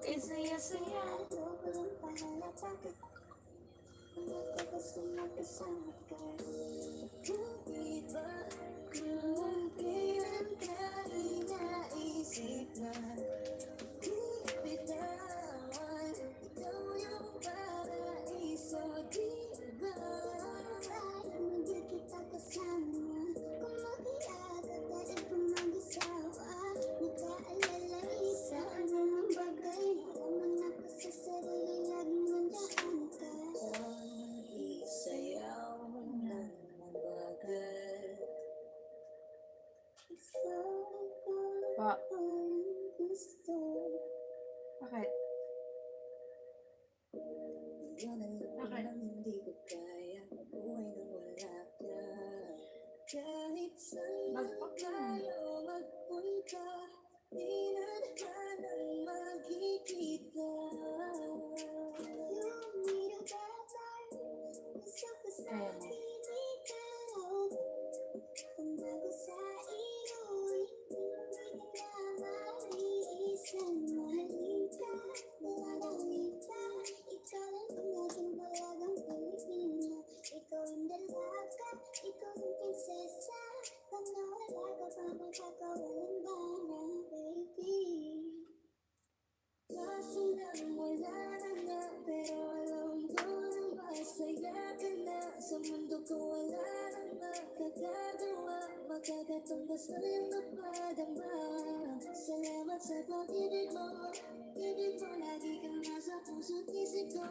Isaya-saya. Kung kailan ka inaisip na di bitawan, ikaw yung paraiso, di ba? Hindi kita kasama, kung mag-iagad dahil kung mag-isawa, nag-aalala isa anumang bagay, alaman ako sa sarili, laging nandahan ka. Isayaw ng mabagal. Pa. Bakit? Bakit? Hindi ko kaya mabuhay nang wala ka. Kahit saan Bagpak na. tayo magpunta, di na naman magkikita. Ayan. Pagbago sa iyo'y hindi na maiisan. Mahalin ka, malalangin ka, ikaw lang ang naging dalagang Pilipina. Ikaw ang dalaga, ikaw ang prinsesa. Pag nawala ka pa, magkakawalan ba na, baby? Kaso lang wala na nga, pero alam ko nang masaya ka na. Sa mundo ko wala nang makagagawa, magkakatumbas na yung napadama. Salamat sa pag-ibig mo, ibig mo lagi kang nasa puso't isip ko.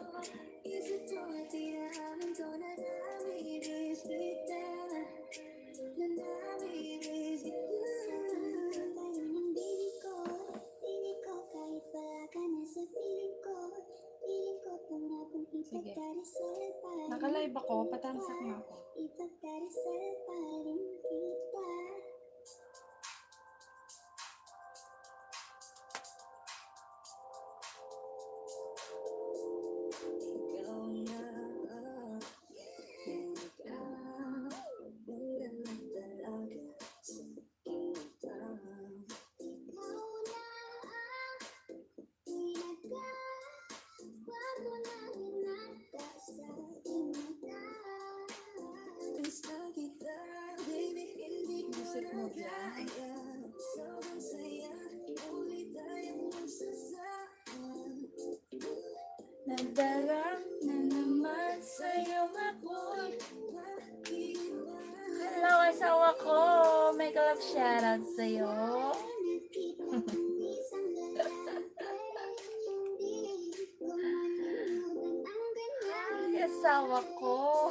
Isip ko at inaamin ko na nami-miss kita, na nami-miss kita. Tayo ng bilig ko kahit wala ka na sa piling ko pangakong ipagdarasal pa rin. Naka-live ako, patamsak na ako. Ipagdarasal pa rin kita. Ikaw na, ikaw, ganda na talaga sa aking mata. Ikaw na pinagbago na hinata sa aking mata. Gusto kita, baby, hindi ko Music na mode lang. kaya. Sobrang saya, ulit tayong magsasama. Nadarang na naman sa'yo ako'y hello, asawa ko! Make a love shoutout sa'yo. Ay, asawa ko!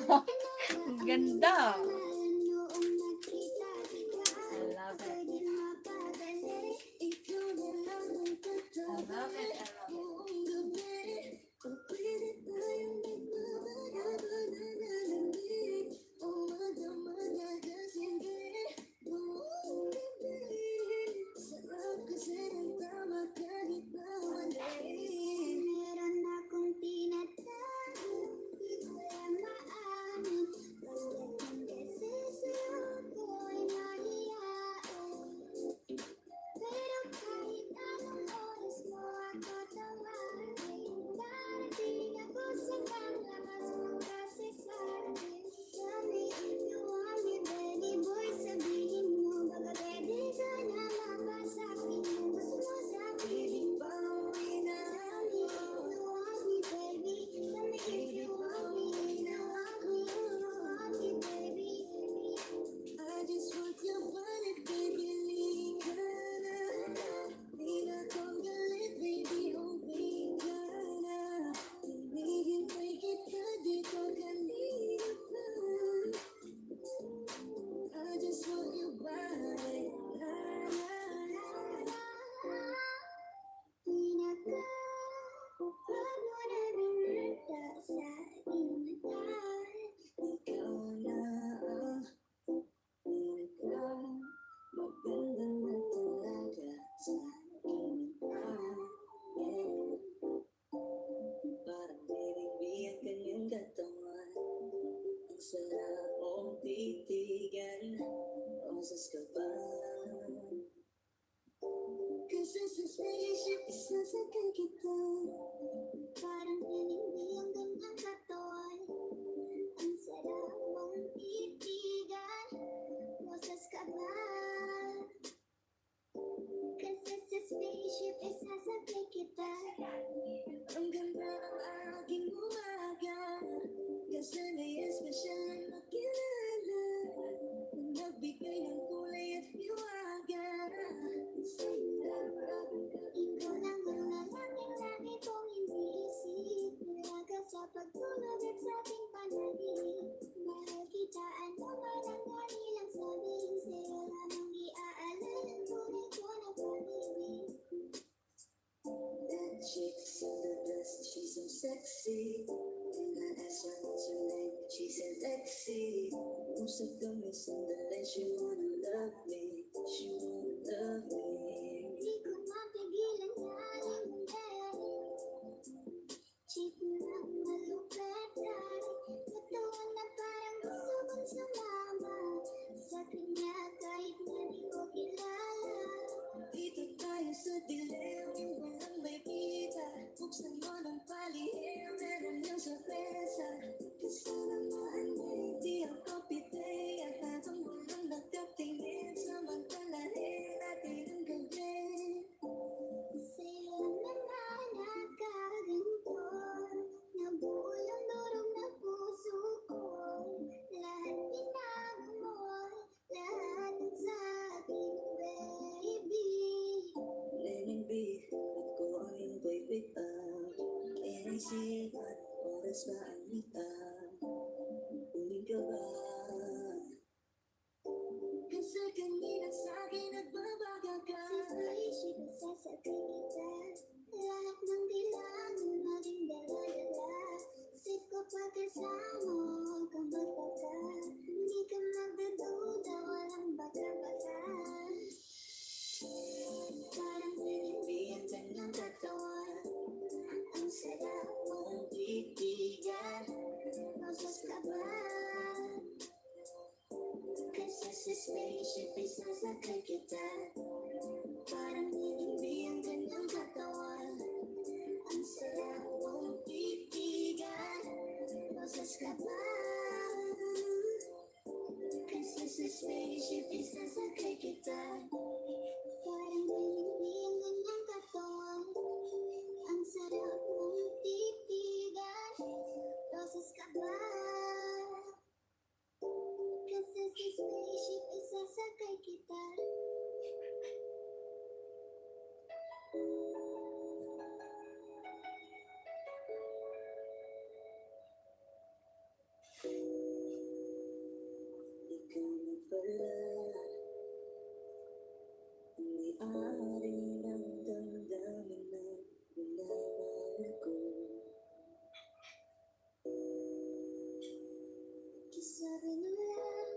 Ang ganda! I love it. I love it. Meron akong tinatago, di ko lang maamin. Pagdating kasi sa'yo ko'y mahihain. Pero kahit anong oras mo ako tawagin, darating ako sa panglabas mo kasi sa'kin. Tell me if you want me, baby boy, sabihin mo. Baka pwede ka na mapasa'kin yung gusto mo sa'kin. Pauwi na ako. Tell me if you want me, baby. Tell me if you want me, if you want me, if you want me, baby. I just want your body, baby, lika na. Di na kong galit, baby, uwi ka na. Hinihintay kita, di ko kanina pa. I just want your body, la la la la. Pinagkabuhat mo na binata sa aking mata. Ikaw na ang pinaka maganda na talaga sa aking mata. Yeah. Parang binibiyak kanyang katawan. Ang sarap mong titigan. Roses ka ba? Kisses is Isasakay kita. Parang hindi ang ganyang katawan. Ang sarap mong titigan. Boses ka ba? Kasi sa spaceship isasakay kita. Ang ganda ang aking umaga. Kasi may espesyal na makilala. Nagbigay ng kulay at hiwaga. Ikaw lang ang nalangin-langit kong iniisip. Nilaga sa pagtulog at sa ating panaginip. Mahal kita, ano man ang kanilang sabihin. Sa'yo lamang iaalala ang tunay ko na pag-ibig. That chick's the best, she's so sexy. And I asked her what's her name, she said Lexi. Usap kami sandali, she wanna love me, she wanna love me. Di ko mapigilan na aling-aling. Chick lang malupet ay katawan na parang gusto kong sumama sa kanya kahit na di ko kilala. Dito tayo sa dilim, yung walang may kita. Buksan mo ng palihim, meron yung sorpresa. Kasalamaan mo, di ako piteya. Habang walang nagkatingin, samantalahin natin ang gabi. Sa'yo naman nakaganto, nabuo yung durog na puso ko. Lahat tinago mo, lahat ang sabi mo, baby. Lenin B, ba't ko ang iyong baby Inisipan, oras ba ang mita? Uling ka ba? Kasi kanina sa'kin nagbabaga ka. Sa spaceship isasakay kita. Lahat ng kailangan maging dala-dala. Safe ko pagkasama, huwag kang magtaka. Hindi ka magdaduda, walang baka-baka. Parang hindi ang kanyang katawan. Ang sarap mong titigan. Boses ka ba? Kasi sa spaceship isasakay kita. Parang hindi ang kanyang katawan. Ang sarap mong titigan. Boses ka ba? Kasi sa spaceship isasakay kita. Parang hindi ang kanyang katawan. Ang sarap mong titigan. Boses ka ba? Kasi sa spaceship isasakay kita. Ikaw na pala ang may-ari ng damdamin na minamahal ko. Sabi mo lang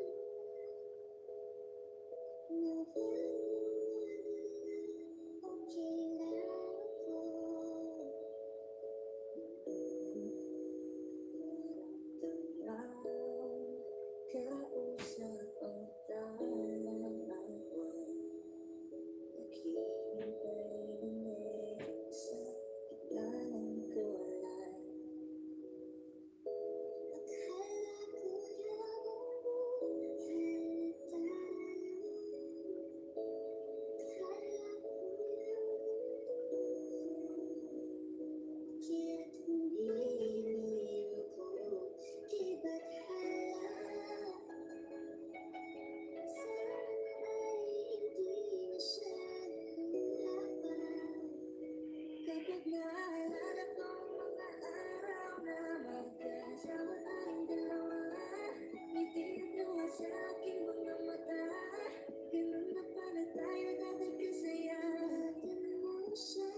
na okay lang ako. Maramdaman kausap ang talang awan. Naghihintay na meron sa gitna ng kawalan. Akala ko habang buhay tayo. Akala ko kaya't hindi ko di bathala. Sana ay hindi masyadong haba. Kapag naalala ko ang mga araw na magkasama tayong dalawa, ngiti at luha sa aking mga mata. Ganun na pala tayo dati kasaya. Natin mo siya,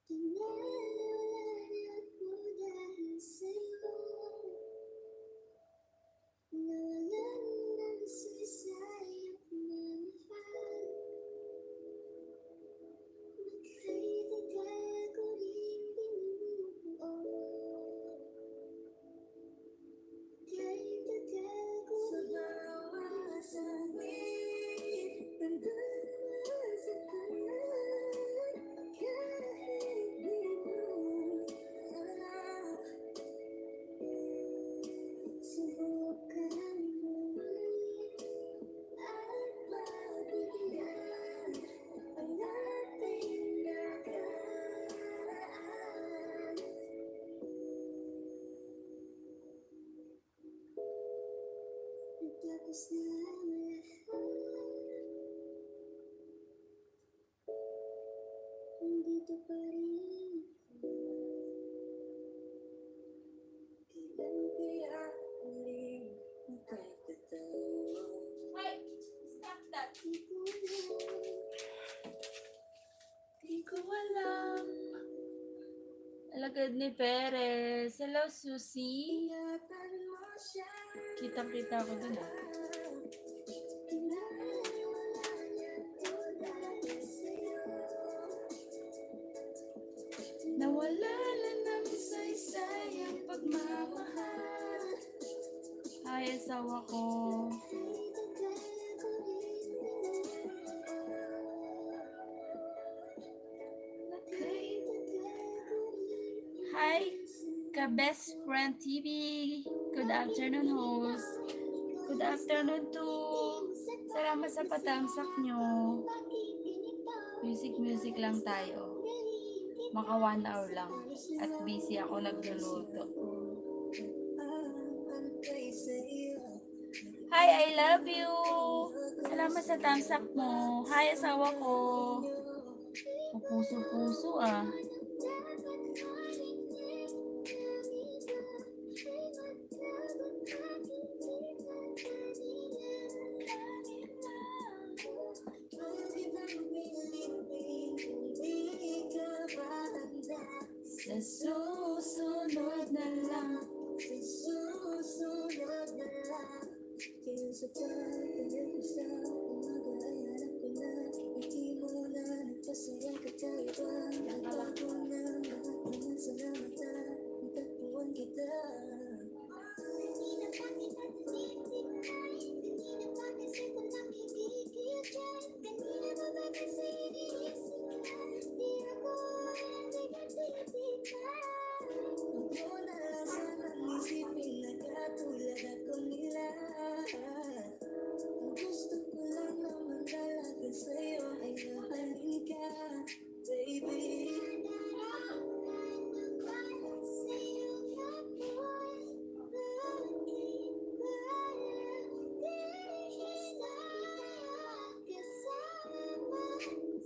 dinalalat mo dahil sa'yo. Nawalan ng saysayap na mahal. Kahit tagal ko rin binubuo. Kahit Nandito pa rin ako. Kailan kaya uling magkakatawa? Wait, stop that. Di ko alam. Alagad ni Perez. Hello, Susie. Ingatan mo siya. Kita-kita ko dun ah. Nawala na ng saysay ang pagmamahal. Ay, asawa ko. Hi, ka-best friend TV. Good afternoon, host. Good afternoon to. Salamat sa patamsak nyo. Music lang tayo. Maka 1 hour lang. At busy ako nagluluto. Hi, I love you. Salamat sa tamsak mo. Hi, asawa ko. Puso-puso ah. Sa susunod na lang. Sa susunod na lang. Kaya sa pagkakasa, umaga-ayarap ko na. Hindi mo na nagpasaya ka tayo ba? Nagbago na lahat naman sa mata. Natagpuan kita. Hindi na pa kita tinitingnan. Hindi na pa kasi ko nakikigil dyan. Kanina ba ba kasi iniisip ka? Di ako huwag mo na lang sanang isipin na katulad ako nila. Ang gusto ko lang naman talaga sa'yo ay mahalin ka, baby. Nararamdaman ng para sa'yo ako'y bakit parang bihis na kasama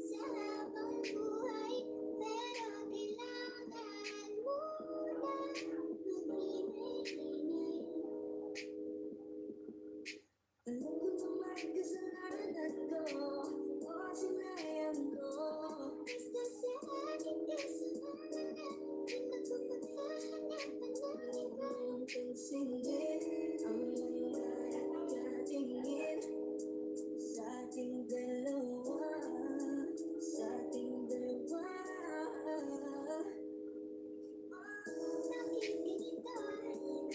sa habang buhay. Pero kailangan mo na maghinay-hinay. Alam ko naman kasalanan ko, o sinayang ko. Basta sa akin kasalanan na, di magpapaghahanap pa ng iba. Pansinin ang mga nakatingin sa ating dalawa, sa ating dalawa. Bakit ganito? Hindi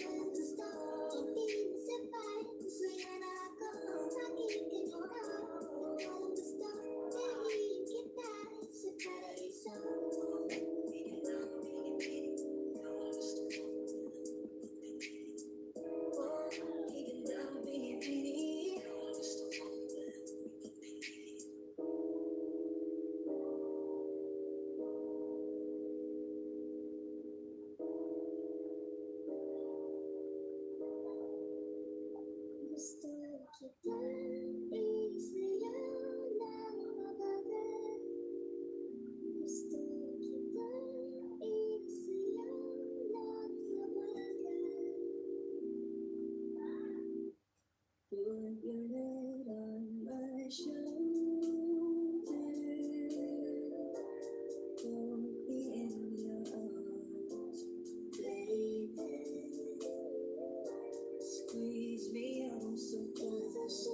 ko lang gusto. Hindi mo sabay. Masaya na ako. Bakit ganito? Hindi ko lang gusto. Dahil kita sa paraiso. Oh, igandang binibini. Gusto kitang isayaw ng mabagal. Gusto kitang isayaw ng mabagal. Put your head on my shoulder. Hold me in your arms, baby. Squeeze me, I'm so close.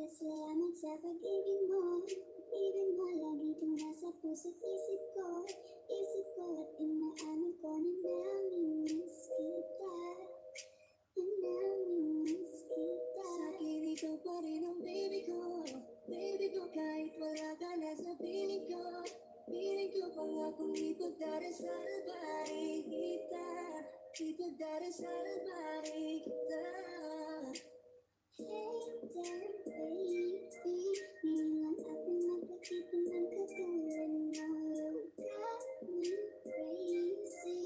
Salamat sa pag-ibig mo. Ibig mo lagi kang nasa puso't isip ko. Isip ko at inaamin ko na namimiss kita. Na namimiss kita. Sa akin ikaw pa rin ang baby ko. Baby ko kahit wala ka na sa piling ko. Piling ko pangakong ipagdarasal bari kita. Ipagdarasal bari kita. Hey there baby, ngayon lang ako nakakita ng katulad mo. You got me crazy.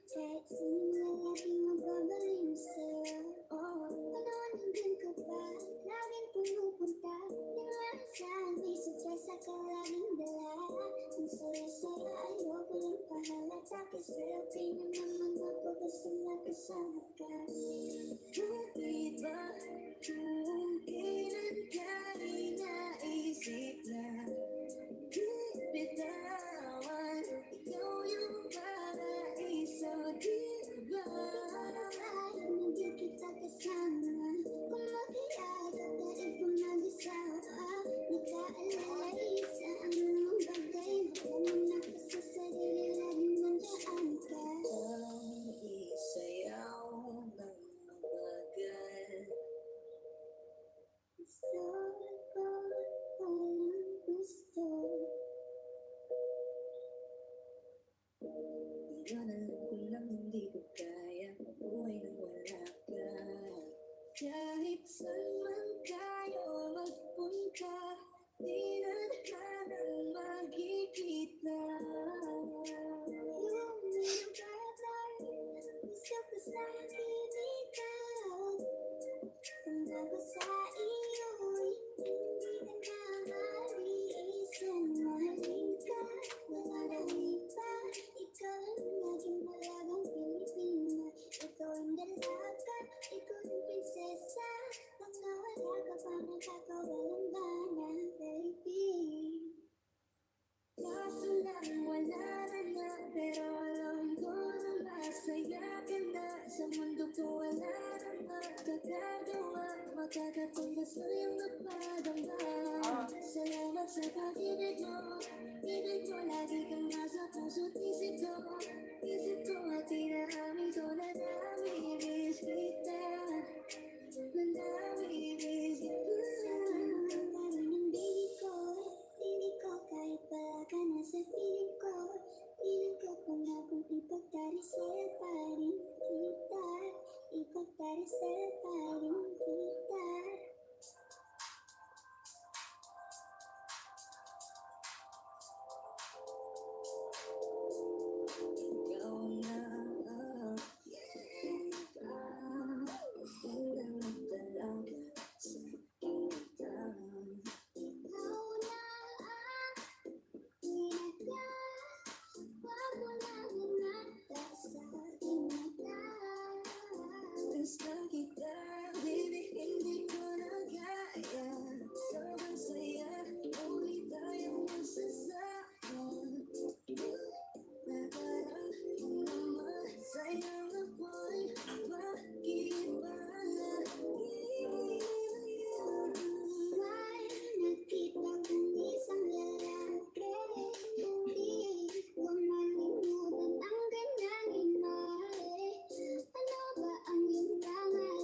Kahit sino na laging mababaliw sa'yo. Oh, Ano nandun ka ba? Laging pumupunta. Nilasan, may sutresa ka laging dala. Ang saya-saya, ayoko lang pahalata. Kasi okay na naman ako basta nakasama ka. bakit ba kung kailan ka inaisip na bitawan? Ikaw yung paraiso, diba? Kahit hindi kita kasama, kung makiyag at dahil kung mag-asawa, nag-aalala sa anong bagay. Alam mo na kasi sa sarili laging nandiyan ka. Ang isayaw ng mabagal. Gusto ko, walang gusto. Ngayon alam ko lang hindi ko kaya mabuhay nang wala ka. Kahit saan man tayo magpunta, di na naman magkikita. Yung minabagay, gusto ko sa ikaw. Kung ako sa iyo, hindi ka na maliisan. Mahalin ka, wala nang iba. Ikaw ang laging malagang Pilipina. Ikaw ang dalaga, ikaw ang prinsesa. Pag nawala ka pa, nakakawalang gana, baby. Kaso lang wala na nga, pero alam ko na masaya ka na. Sa mundo ko wala na magkakagawa, makakatumbas na yung nagpadama. Salamat sa pag-ibig mo, ibig mo lagi kang nasa puso't isip ko. Isip ko at inaamin ko na namimiss kita. Na namimiss kita. Kahit wala ka na sa piling ko pangakong ipagdarasal pa rin kita, ipagdarasal pa rin kita. Ikaw na ang unang talaga sa kita. Ikaw na ang pinaka, wag mo lang ingata sa aking mata. Gusto kita, baby, hindi ko na kaya. Sobrang saya, ulit tayong magsasama. Na parang naman sayang ako'y bakit ba May nakita kong isang lalaki, hindi ko malimutan ang kanyang imahe. Ano ba ang iyong pangalan?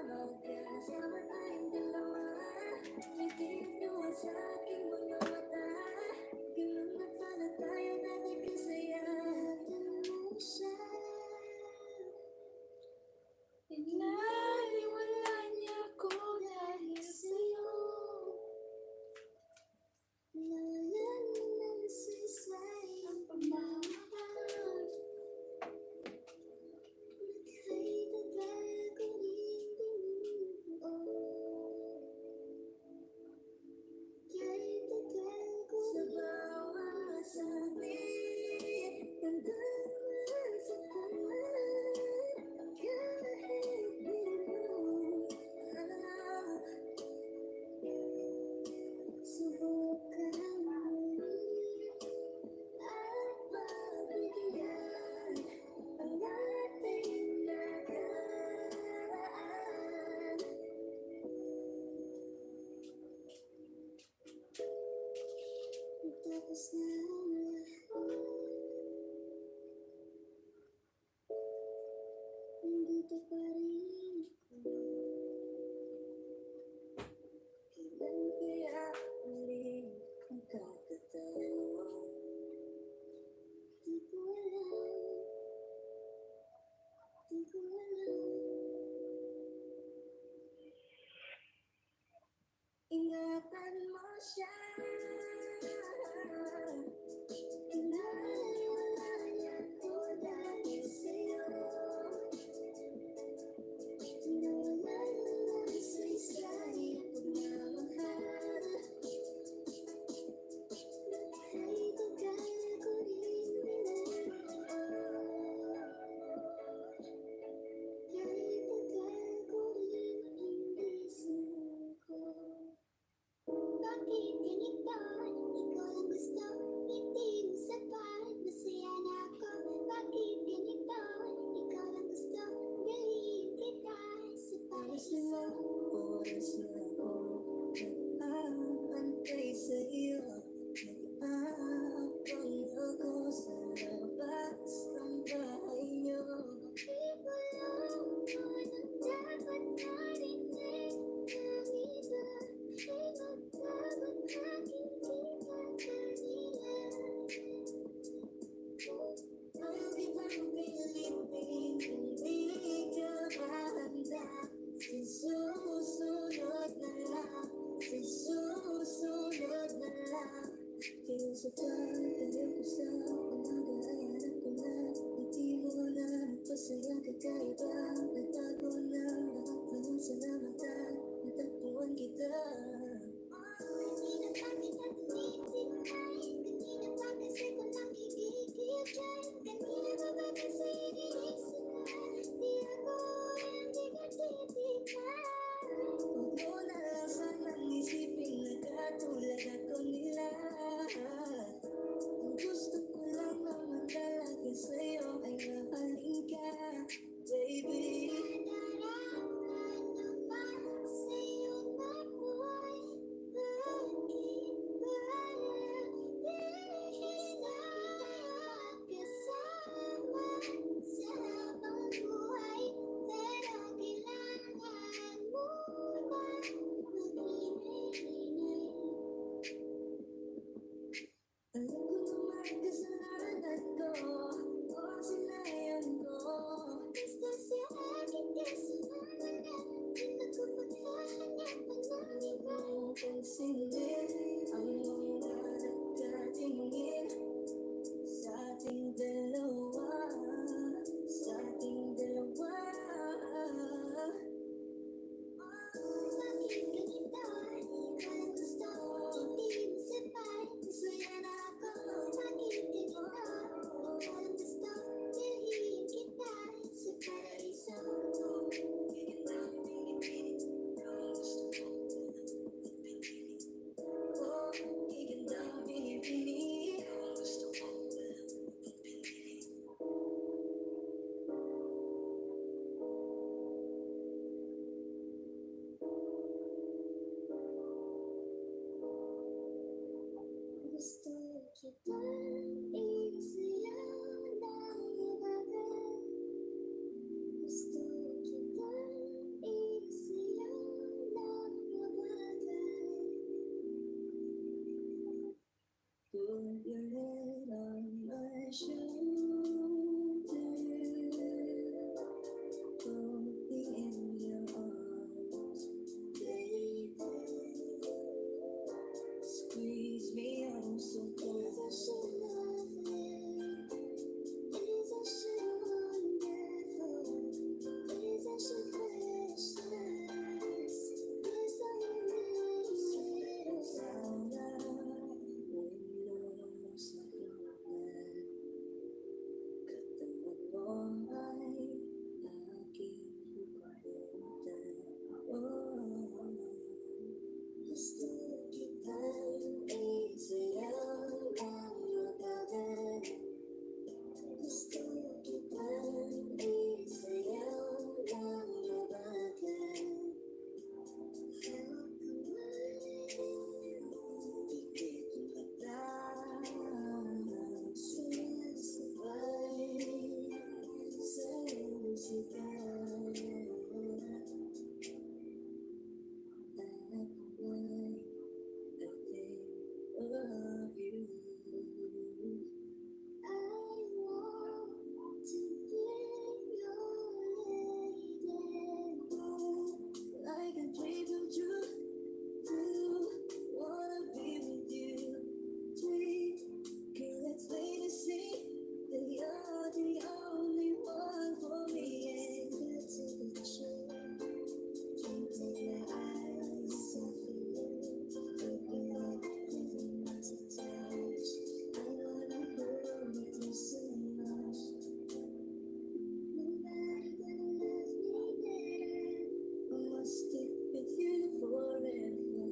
Magkasama tayong dalawa. Ngitian niyo sa aking mga mata. Ganun na pala tayo dati kasaya. Tanong siya. Pinaliwala niya ako dahil sa'yo. Lola ng sisay ang pagmamahal. Naka'y tagal ko rin binubuo. Ka'y tagal ko Sa rin bawat saglit, tandaan mo sa tanan. Kahit di mo alam, subukan muli at pagbigyan ang ating nakaraan. Tapos na ang lahat, nandito pa rin ako. kailan kaya muling magkakatayo? Di ko alam, di ko alam. Ingatan mo siya. Pinaliwala niya ko dahil sa'yo. Nawalan ng saysay ang pagmamahal. Naka'y tagal ko rin binubuo. Ka'y tagal ko rin hindi suko. Bakit ganito? Ikaw lang gusto, hindi mo sapat. Masaya na ako. Bakit ganito? Ikaw lang gusto, galing kita sa Oras paraíso. na oras na ako nag-aantay sa'yo. Nag-aabang ako sa labas ng bahay niyo. Ibulong mo ng dapat narinig ng iba. Ay magbaba't aking di pa kanila. Ang ibang Pilipin, hindi ka handa. Susunod na lang, susunod na lang. Kaya sa tayo ko sa pinag-aaral ko na. Hindi mo na nagpasaya kakaiba. Nagtago na lahat ng salamatan. Natagpuan kita. Kanina pa kita tinitipay. Kanina pa kasi ko nakikikipay. Kanina pa ba kasi iniisip ka? Di ako hindi ka titipay. Huwag mo na lang sanang isipin na katulad ako nila. Ang gusto ko lang naman talaga sa'yo ay mahalin ka, baby. Nadarama naman sa'yo na ako'y bakit ba lihis na kasama sa habang buhay? Pero kailangan mo na mag-inay-inay. Alam ko naman kasalanan ko, o sinayan ko. Basta sa akin kasalanan na, di na ko maghahanap ng iba. Ang pansinin ang mga nagtatingin sa ating dalawa, sa ating dalawa. Bakit ganito? Ikaw lang gusto, hindi mo sapat. Masaya na ako. Bakit ganito? Ikaw lang gusto, dalhin kita sa paraiso. Oh, iganda ang binibini. Gusto kitang isayaw ng ibagan. Gusto kitang Squeeze me oh so Is I should love it? Is I should wonderful? Is I should precious? Is I miss it? sana ulong sa lunan. Katawan mo ay aking bukulutan. Gusto kitang isayaw ng matagal. Gusto kitang isayaw ng mabagal. Hawak kamay, Ikit mata, sumasabay sa iyong sigaw. I want to be your lady. like a dream come true. Wanna be with you. Dream, okay, let's play the scene. That you're the only one for me. It's good to be true. Can't take my eyes off of you. Looking like living to touch. I wanna hold you too so much. Nobody gonna love me better. I must stick with you forever.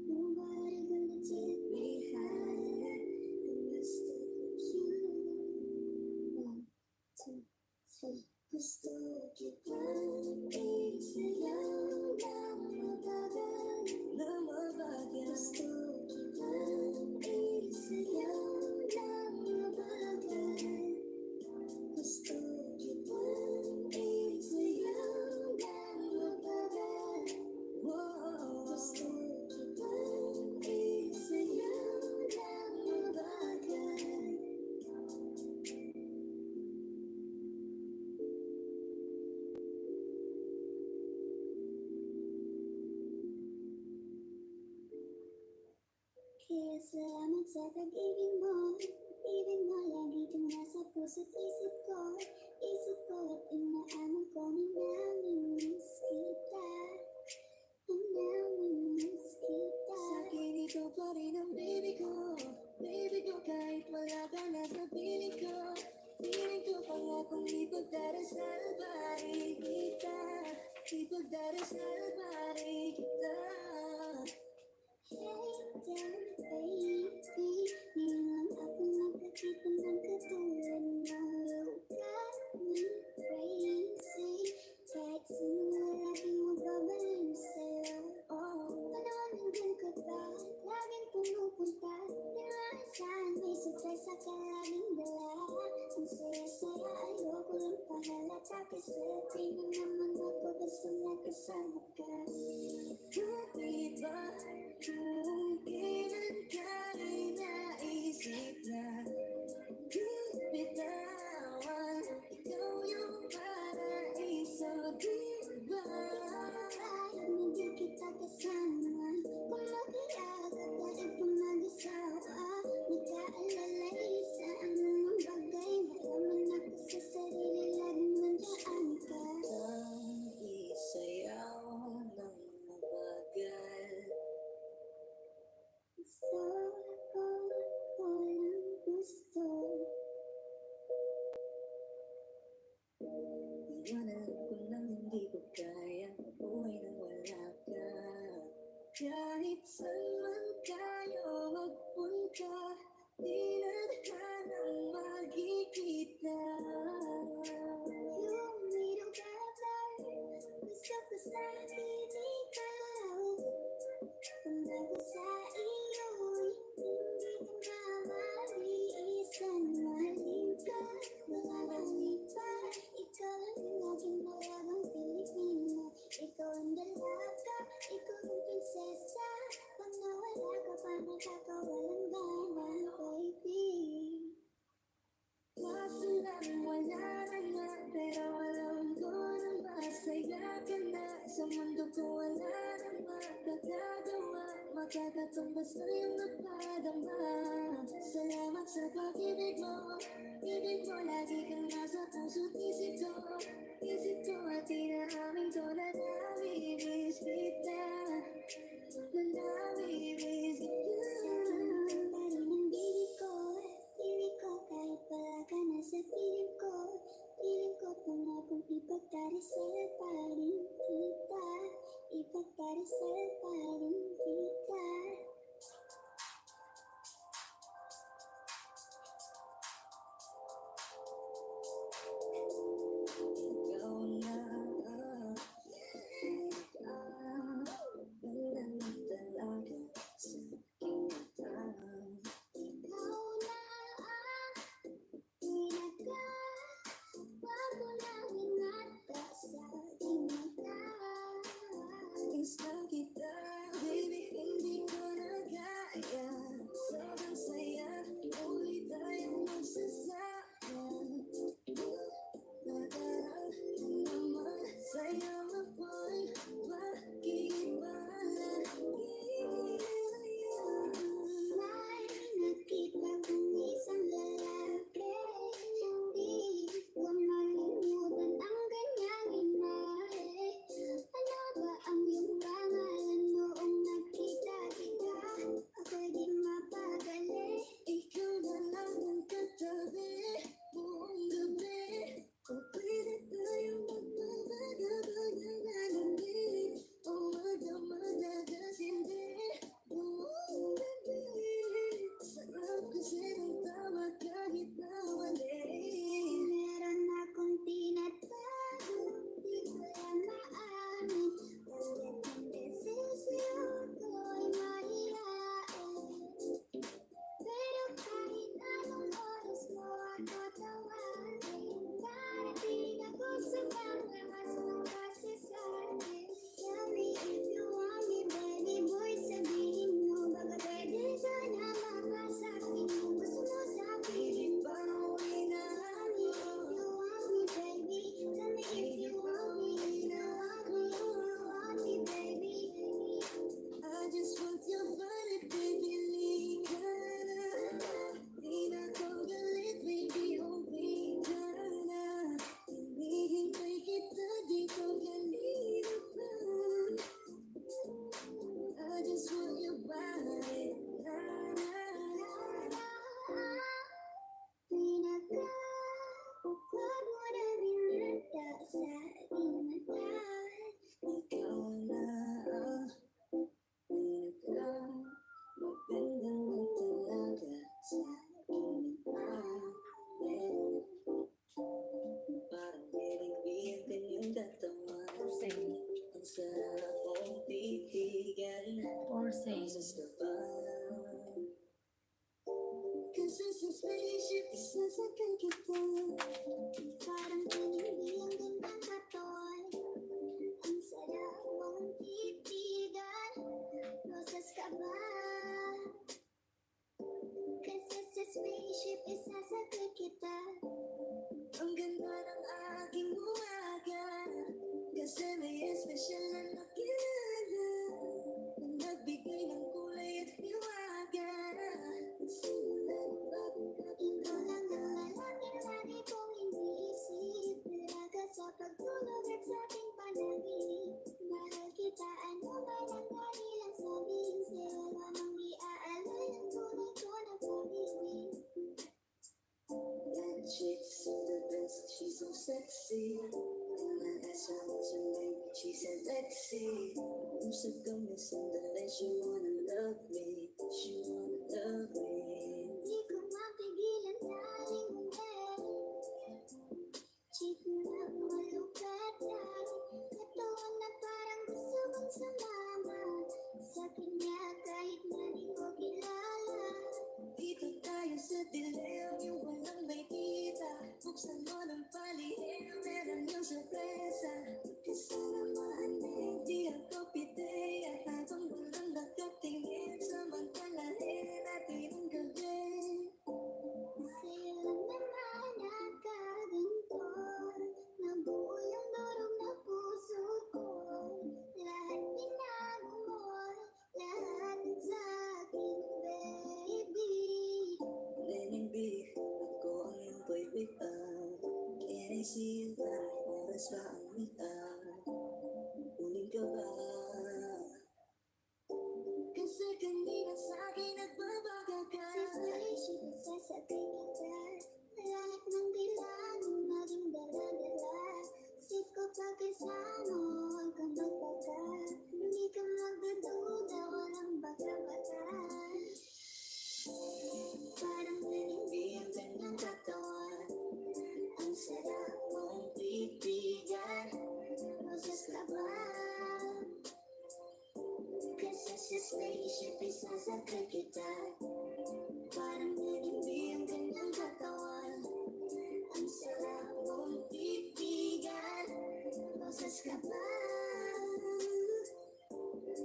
Nobody gonna take me higher. I must stick with you. 1, 2, 3. Gusto kitang isayaw ng matagal. Na mabagyan, Gusto kitang isayaw ng mabagal. Gusto kitang isayaw ng mabagal. Gusto kitang isayaw ng mabagal. Kaya salamat sa pag-ibig mo. Ibig mo lagi kang nasa puso't isip ko. Isip ko at inaaman ko na namimiss kita. Na namimiss kita. sa'kin ikaw pa rin ang baby ko. Baby ko kahit wala ka na sa piling ko. Piling ko pa nga kung ipagdarasal pa rin kita. Ipagdarasal pa rin kita. Hey down baby, ngayon lang ako nakakita ng katulad mo. You got me crazy. Text mo laging magbabalik sa'yo. Panawagan ka ba? Laging pumupunta. Inaasahan may surprise ka laging dala. Ang saya-saya ayoko lang pahalata. Kasi di mo naman ako basta nagkasama ka. Bakit ba kung kailan ka rin naisip na di bitawan? Ikaw yung paraiso, di ba? Kahit hindi kita kasama, kung mag-iagad dahil kung mag-asawa, nag-aalala isa ang mga bagay. Malaman ako sa sarili, laging nandaan ka. Ang isayaw ng mabagal. Gusto ako, walang gusto. Iwanan ko nang hindi ko kaya mabuhay nang wala ka. Kahit saan man tayo magpunta, di na hanang magkikita. You need a better, gusto ko sa akin ikaw. Kung bago sa iyo, basta yung napadama. Salamat sa pag-ibig mo. Ibig mo lagi kang nasa puso't isip ko. Isip ko at inaamin ko na nami-miss kita. Na nami-miss kita. Pa rin ang piling ko kahit wala ka na sa piling ko. Piling ko pangakong ipagdarasal pa rin kita. Ipagdarasal pa rin kita. Ikaw na, ganda mo talaga sa aking mata. Ikaw na ang pinagpapulangin at sa aking mata. Miss na kita, baby, hindi ko na kaya. Sobrang saya, uli tayong magsasama. Nadaraan naman sa'yo ako'y bakit ba May nakita kong isang lalaki. Hindi ko malimutan ang kanyang imahe. Ano ba ang iyong pangalan noong nakita kita? Ako'y di mapagali. ikaw na lang ang katabi buong gabi? O pwede tayong magpapagabag-alamig o magdamag-agasindi buong gabi. Sarap kasi ng tawa kahit na mali. Meron akong tinatago, di ko lang maamin. Kahit ang desisyo ko'y mahihain. Pero kahit anong oras mo ako tawagin, darating ako sa panglakas mo kasi sa'kin. Tell me if you want me, baby boy, sabihin mo. Baka pwede ka na makasakin kung gusto mo sa'kin. Pilit pa uwi na Tell me if you want me, baby. Tell me if you want me, if you want me, baby. I just want your body, baby, lika na. Di na ko galit, baby, uwi ka na. Hinihintay kita dito kanina pa. I just want your body, na na. Pinagkabuklod mo na binata sa aking mata. Ikaw na ang pinaka magandang mo talaga sa aking mata. Parang binigbiyan kanyang katawan. Say. Ang sarap mong titigan. Or say. Roses ka ba? Kasi sa spaceship, isasakay kita. Parang pinigbilang din ng katon. Ang sarap mong titigan. Rosas ka ba? Kasi sa spaceship, isasakay kita. Ang ganda ng aking umaga. Kasi may espesyal na nakilala na nagbigay ng kulay at hiwaga. Simulan bagong Ikaw lang ang kapitala. lalaking lagi kong iniisip. Talaga sa pagtulog at sa aking panaginip. Mahal kita, ano man ang kanilang sabihin. Sa'yo lamang iaalay ang tunay ko na pag-ibig. That chick's the best, she's so sexy. When I asked her what's her name, she said Lexi. Usap kami sandali, she wanna love me. She wanna love me. Di ko mapigilan daling Chiko na malukat katawan na parang gusto kong sumama sa kanya kahit na di ko kilala. Dito tayo sa dilim, yung walang makita. Buksan mo ng palihim, meron yung sorpresa. Magkasalamaan din, di ako pideya. Habang walang nakatingin sa sila, oras ba ang bitaw? Uling ka ba? Kasi kanina sa'kin nagbabaga ka. Sisalisip at sasakay kita. Lahat ng dilaan mo maging dala-dala. Sip ko pagkasama, huwag kang magtaka. Hindi ka magdududa, walang baka-baka. Parang nanindi ang kanyang katawan. Ang sarap mong pipigan. Roses ka ba? Kasi sa spaceship isasakay kita. Parang nanindi ang kanyang katawan. Ang sarap mong pipigan. Roses ka ba?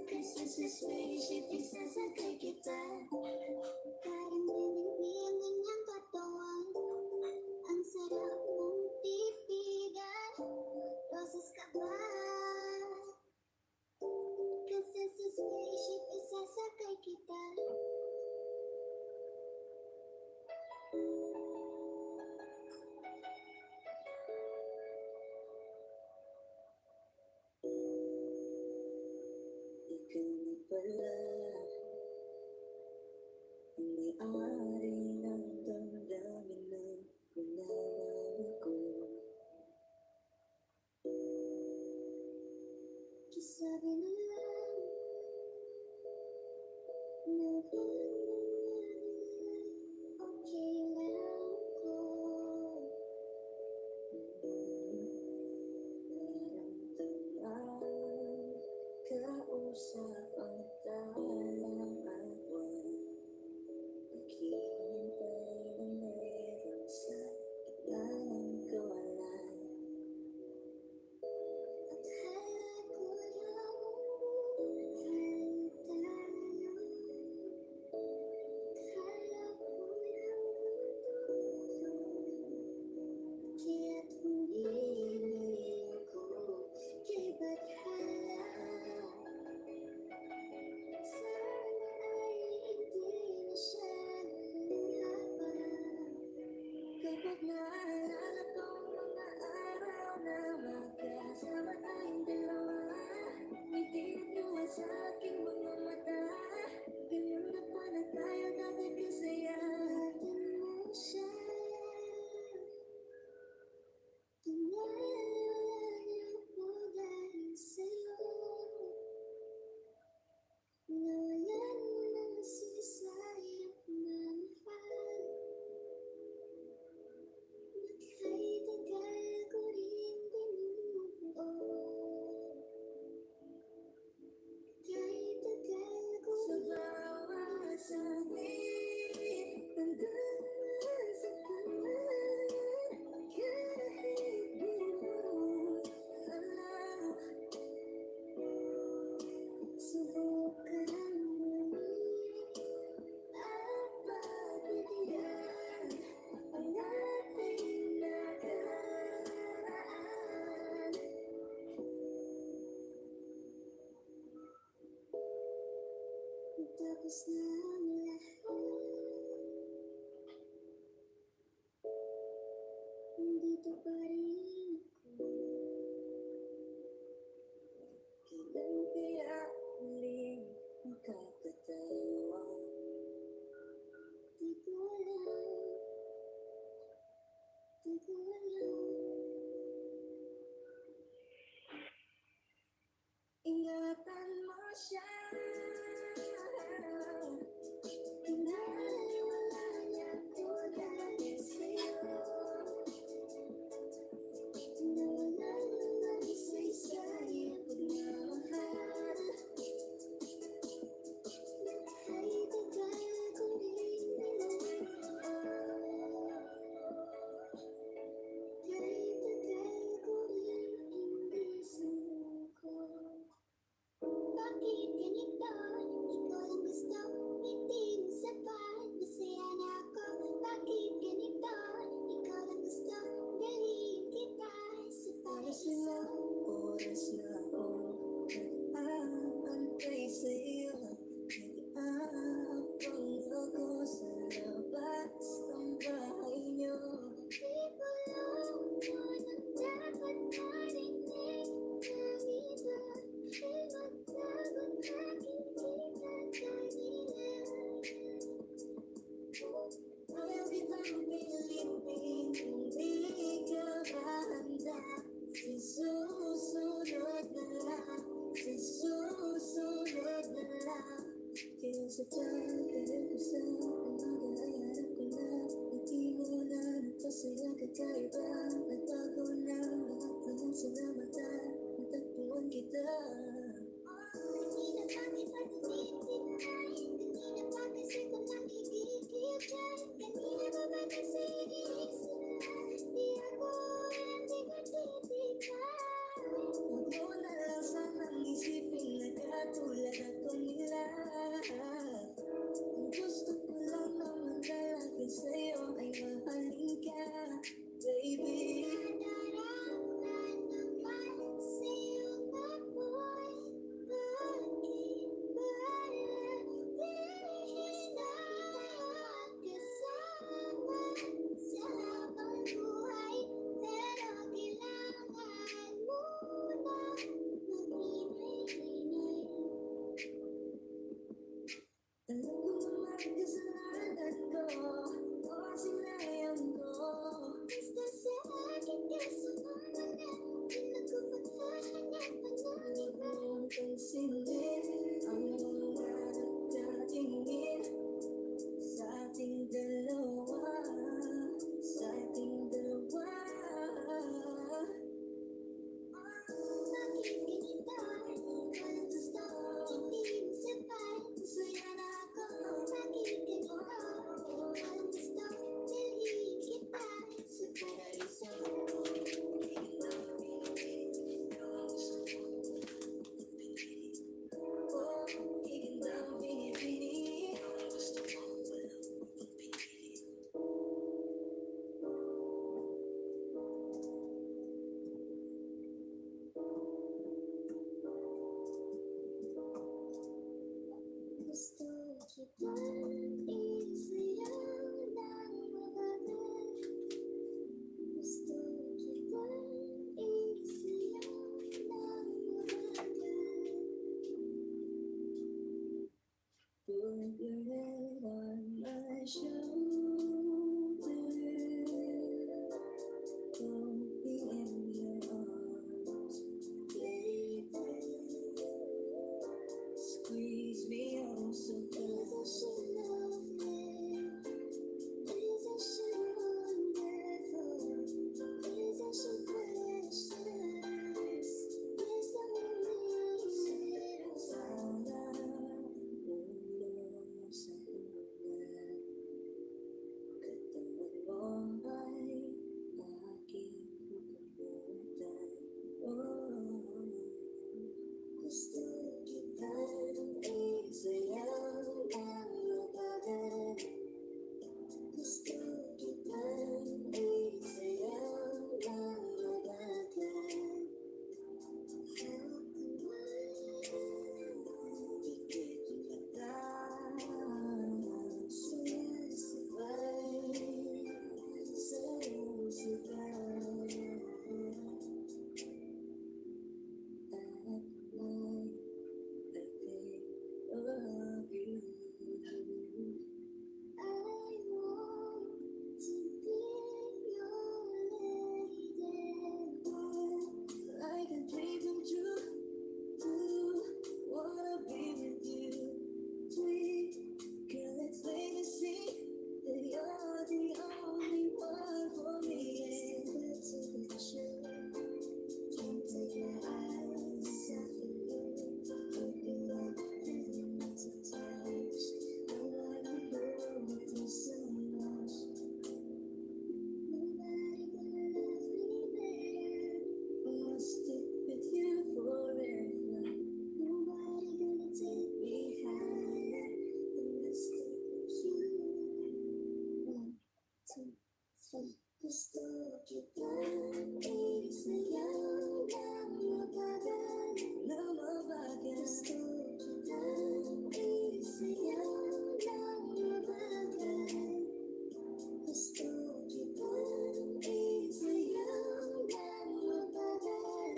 Kasi sa spaceship isasakay kita. Parang nanindi ang kanyang katawan. Ang sarap mong titigan. Roses ka ba? Kasi sa spaceship isasakay kita. Ikaw na pala ang may-ari ng damdamin ng pinamahal ko. Sabi na lang na okay lang ko. Naramdaman, kausap ang talang at buwan. Naghihintay na meron sa gitna ng kawalan. Akala ko lang buhay tayo. Akala ko lang mundo. Kaya't humihingi ako kay Bathala. Sana ay hindi na siya luluha pa. Kapag naalala ko ang mga araw na magkasama tayong dalawa, ngiti at luha sa aking mga mata. Ganun na pala tayo dati kasaya. Natin mo siya. Pinaliwala niyo po dahil sa'yo. Nawalan mo ng sisayang pagmamahal. Kahit tagal ko rin binubuo. Kahit tagal ko Sa bawat saglit, tandaan sa kanan. Kahit di mo alam, subukan muli at pagbigyan ang ating nakaraan. Tapos na ang lahat, nandito pa rin ako. kailan kaya muling magkakatawa? Di ko alam, di ko alam. Ingatan mo siya. Pinaliwala niya ko dahil sa'yo. Nawalan mo ng isa-isayang pagmamahal. Basta umaga ay harap ko na, hindi mo na nagpasaya ka tayo ba? Nagbago na lahat ng salamatan, natagpuan kita. Hindi na bakit pag-ibig hindi na ba kasi kung nakikigil dyan? Kanina ba ba kasi iniisip na di ako hindi ka titipan? Huwag mo na lang sanang isipin na katulad ako nila. Ang gusto ko lang naman talaga sa'yo ay mahalin ka, baby. Nadarama naman sa'yo ako'y bakit parang bihis na kasama sa habang buhay? Pero kailangan mo na mag-inay-inay. Alam ko naman kasalanan ko, o sinayang ko. Basta sa akin ka sumama na, di na ko maghahanapan ng iba. Ang pansinin ang mga nagtatingin sa ating dalawa, sa ating dalawa. Bakit ganito? Walang gusto, hindi mo sapat. Masaya na ako. Bakit ganito? Walang gusto, dalhin kita sa paraiso. Oh, higit ang pinipili. Gusto kitang isayaw ng mabagal. Gusto kitang isayaw ng mabagal. Put your head on my shoulder. Hold me in your arms, baby. Squeeze me oh so Isn't she close. lovely? Isn't she wonderful? Isn't she precious? Yes, I'm amazing. Sana bulong sa ulan, katawan mo ay aking kukumutan. Oh, Gusto kitang isayaw ng mabagal. Gusto kitang isayaw ng mabagal. Hawak kamay, dikit kita. sumasabay sa musika. At night, I think of you. I want to be your lady. Like a dream come true. Wanna be with you. Sweet girl, it's plain to see that you're the only one for me. Step to the truth. Can't take my eyes off of you. Looking like heaven to touch. I wanna hold you so much. Nobody gonna love me better. I'll stick with you forever. Nobody gonna take me higher than the stick with you. 1, 2, 3. Gusto kitang isayaw ng mabagal. Na mabagal. Gusto kitang isayaw ng mabagal. Gusto kitang isayaw ng mabagal.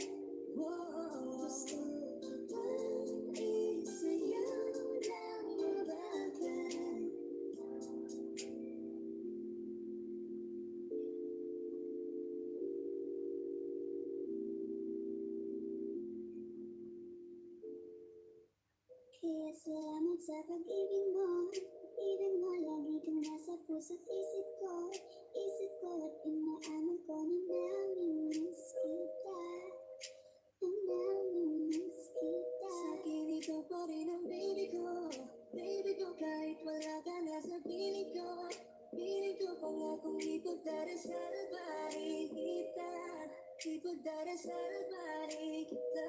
Whoa. Gusto kitang isayaw ng mabagal. Kaya salamat sa pag-ibig mo. Even puso't isip ko at inaamin ko na namimiss kita. Na namimiss kita. Sa'kin ikaw pa rin ang baby ko. Baby ko kahit wala ka na sa piling ko. Piling ko pangakong ipagdarasal pa rin kita. Ipagdarasal pa rin kita.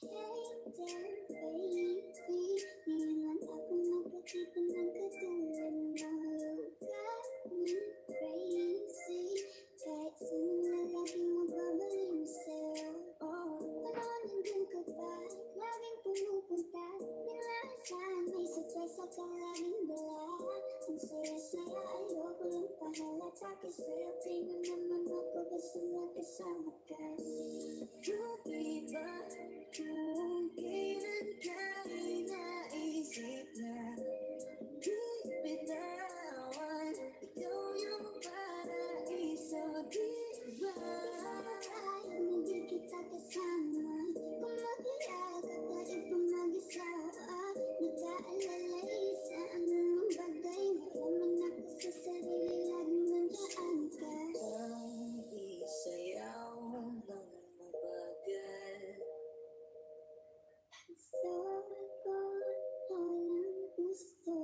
Hey there baby, ngayon lang ako nakakita ng katulad mo. You got me crazy, kahit sino na laging magbabaliw sa'yo. Ano nandun ka ba? Laging pumupunta. Pinaasahan may sorpresa ka laging dala. Ang saya-saya ayoko lang pahalata. Kasi tingnan naman ako basta magkasama ka. Di ba kung kailan ka inaisip na di bitawan, ikaw yung paraiso, di ba? Kahit hindi kita kasama, kung mag-iyak at kahit kung mag-isa, nag-aalala sa anumang bagay. Malaman ako sa sarili, laging nandiyan ka. Ang isayaw ng mabagal. So ako na walang gusto.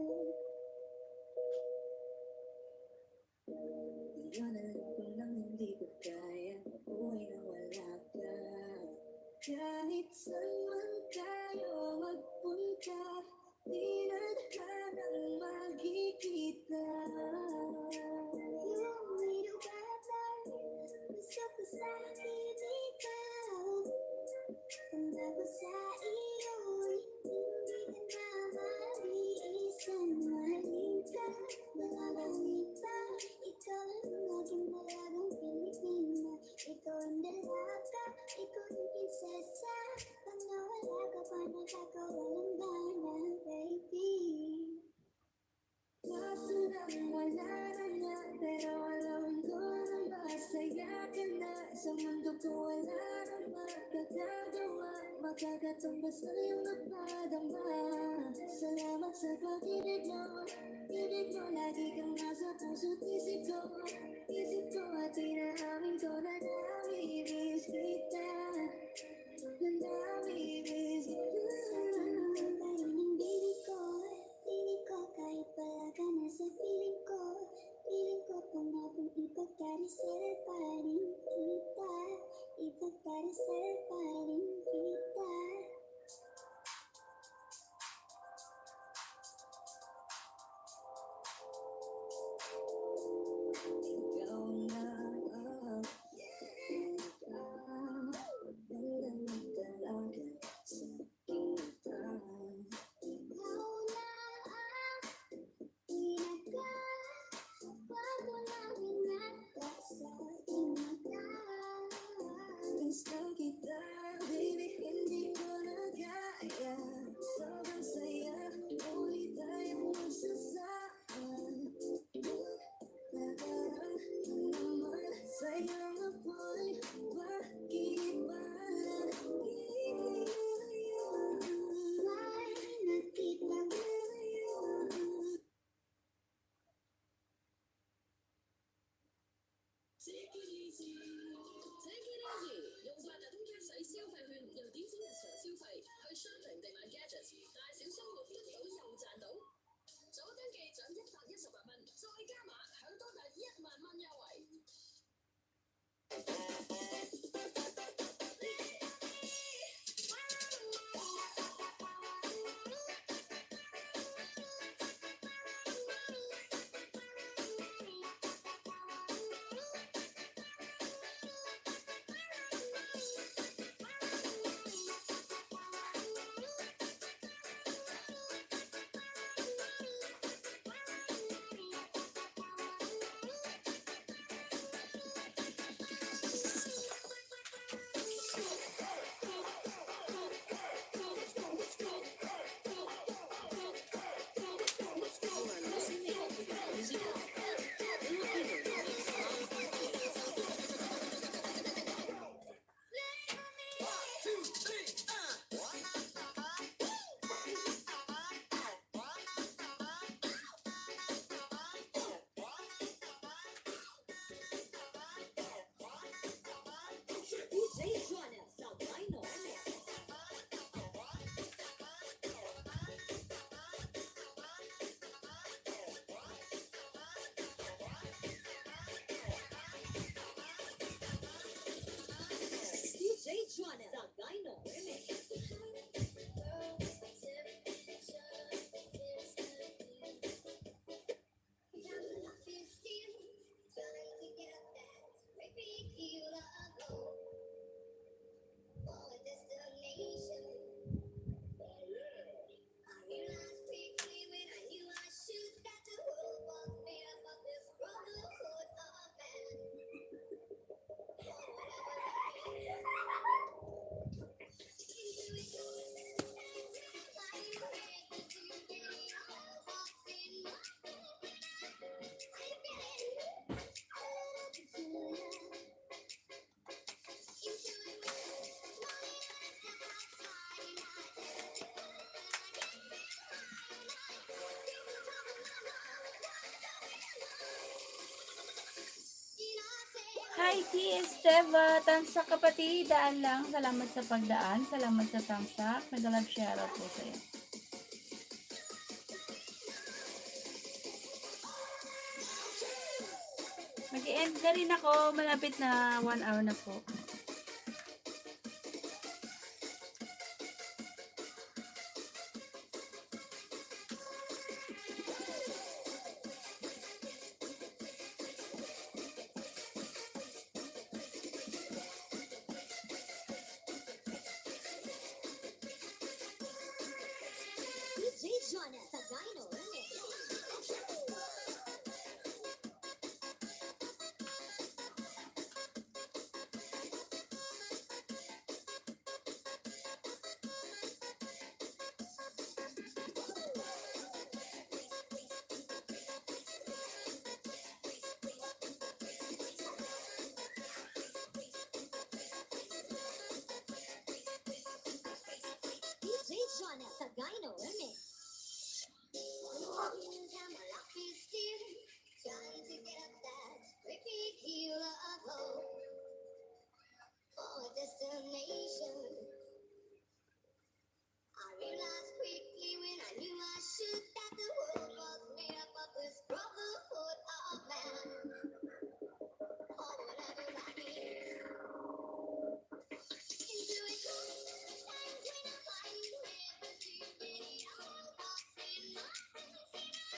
Ngayon alam ko lang hindi ko kaya mabuhay na wala ka. Kahit saan man tayo magpunta, di na tayo magkikita. You way to better, gusto ko sa'kin ikaw. Kung bago sa iyo, hindi ka na maliisan. Mahalin ka, malalangit pa. Ikaw lang laging malagang Pilipina. Ikaw ang dalaga, ikaw ang prinsesa. Pag nawala ka pa, nakakawalang gana, baby. Kaso lang wala na nga, pero alam ko na masaya ka na. Sa mundo ko wala na magagagawa, makakatumbas na yung napadama. Salamat sa pag-ibig mo, ibig mo lagi kang nasa puso't isip ko. Isip ko at inaamin ko na namimiss kita. Na namimiss Sa kita. akin mo pa rin ang baby ko. Piling ko kahit wala ka na sa piling ko. Piling ko pangakong ipagdarasal pa rin kita. Ipagdarasal pa rin kita. Ikaw na, ikaw, ganda ng dalaga sa Hi, T. Esteva. Tamsak kapatid. Daan lang. Salamat sa pagdaan. Salamat sa tamsak. Nag-love shoutout po sa'yo. Mag-end na rin ako. Malapit na 1 hour na po.